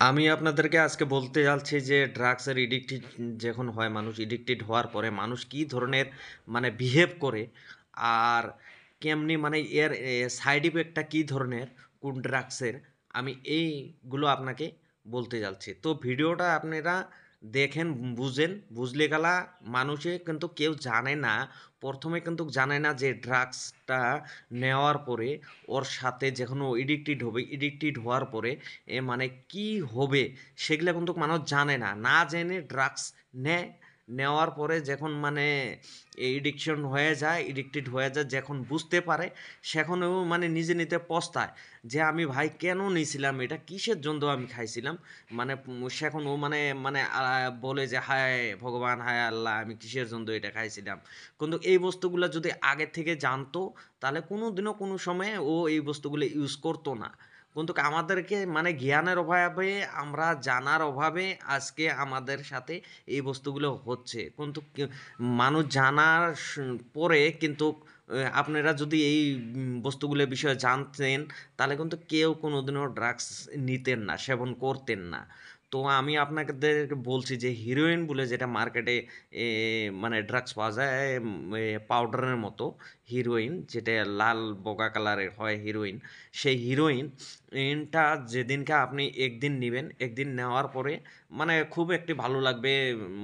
আমি আপনাদেরকে আজকে বলতে যাচ্ছি যে ড্রাগসের এডিক্টেড যখন হয় মানুষ এডিক্টেড হওয়ার পরে মানুষ কি ধরনের মানে বিহেভ করে আর কেমনি মানে এর সাইড ইফেক্টটা কি ধরনের কোন ড্রাগসের আমি এইগুলো আপনাকে বলতে যাচ্ছি। তো ভিডিওটা আপনারা দেখেন, বুঝেন, বুঝলে গেলা মানুষে কিন্তু কেউ জানে না, প্রথমে কিন্তু জানে না যে ড্রাগসটা নেওয়ার পরে ওর সাথে যখন ও এডিক্টেড হবে, এডিক্টেড হওয়ার পরে মানে কি হবে সেগুলা কিন্তু মানুষ জানে না, না জেনে ড্রাগস নেয়। নেওয়ার পরে যখন মানে এডিকশন হয়ে যায়, এডিক্টেড হয়ে যায়, যখন বুঝতে পারে সেখন ও মানে নিজে নিতে পস্তায় যে আমি ভাই কেন নিয়েছিলাম, এটা কিসের জন্য আমি খাইছিলাম। মানে সেখন ও মানে মানে বলে যে হায় ভগবান, হায় আল্লাহ, আমি কিসের জন্য এটা খাইছিলাম। কিন্তু এই বস্তুগুলো যদি আগে থেকে জানতো তাহলে কোনো দিনও কোনো সময়ে ও এই বস্তুগুলো ইউজ করতো না। কিন্তু আমাদেরকে মানে জ্ঞানের অভাবে, আমরা জানার অভাবে আজকে আমাদের সাথে এই বস্তুগুলো হচ্ছে। কিন্তু মানুষ জানার পরে কিন্তু আপনারা যদি এই বস্তুগুলোর বিষয়ে জানতেন তাহলে কিন্তু কেউ কোনোদিনও ড্রাগস নিতেন না, সেবন করতেন না। তো আমি আপনাদের বলছি যে হিরোইন বলে যেটা মার্কেটে মানে ড্রাগস পাওয়া যায়, পাউডারের মতো হিরোইন, যেটা লাল বগা কালারের হয় হিরোইন, সেই হিরোইনটা যেদিনকে আপনি একদিন নেবেন, একদিন নেওয়ার পরে মানে খুব একটি ভালো লাগবে।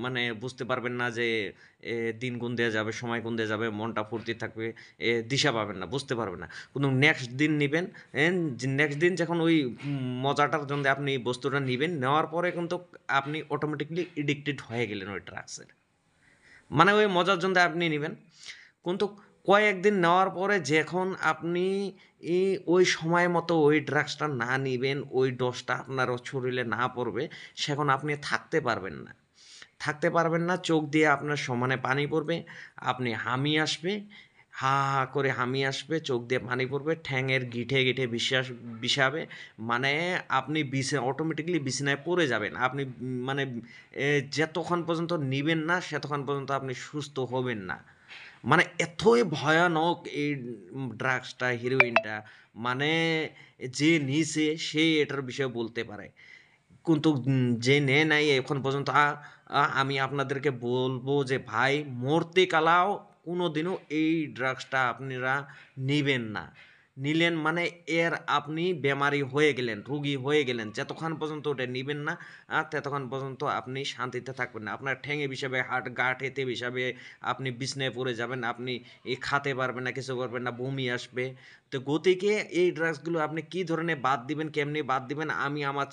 মানে বুঝতে পারবেন না যে দিন কোন দিয়ে যাবে, সময় কোন দিয়ে যাবে, মনটা ফুর্তি থাকবে, দিশা পাবেন না, বুঝতে পারবেন না। কিন্তু নেক্সট দিন নেবেন, নেক্সট দিন যখন ওই মজাটার জন্য আপনি বস্তুটা নেবেন, নেওয়ার পরে কিন্তু আপনি অটোমেটিকলি এডিক্টেড হয়ে গেলেন ওই ড্রাগসের। মানে ওই মজার জন্য আপনি নেবেন, কিন্তু কয়েকদিন নেওয়ার পরে যখন আপনি ওই সময় মতো ওই ড্রাগসটা না নিবেন, ওই ডোজটা আপনার শরীরে না পড়বে, সেখন আপনি থাকতে পারবেন না। থাকতে পারবেন না, চোখ দিয়ে আপনার সমানে পানি পড়বে, আপনি হামি আসবে, হা হা করে হামি আসবে, চোখ দিয়ে পানি পড়বে, ঠ্যাঙের গিঠে গিঠে বিষাবে। মানে আপনি অটোমেটিকলি বিছানায় পড়ে যাবেন। আপনি মানে যতক্ষণ পর্যন্ত নিবেন না সেতক্ষণ পর্যন্ত আপনি সুস্থ হবেন না। মানে এতই ভয়ানক এই ড্রাগসটা, হিরোইনটা। মানে যে নিছে সে এটার বিষয়ে বলতে পারে, কিন্তু যে নেয় নাই এখন পর্যন্ত আমি আপনাদেরকে বলবো যে ভাই মরতে কালাও কোনোদিনও এই ড্রাগসটা আপনারা নিবেন না। নিলেন মানে এর আপনি বেমারি হয়ে গেলেন, রুগী হয়ে গেলেন। যতক্ষণ পর্যন্ত ওটা নিবেন না ততক্ষণ পর্যন্ত আপনি শান্তিতে থাকবেন না। আপনার ঠ্যাঙে বিষাবে, গাঁঠেতে বিষাবে, আপনি বিছনায় পড়ে যাবেন, আপনি খাতে পারবেন না, কিছু করবেন না, বমি আসবে। তো গতিকে এই ড্রাগসগুলো আপনি কি ধরনের বাদ দিবেন, কেমনি বাদ দিবেন, আমি আমার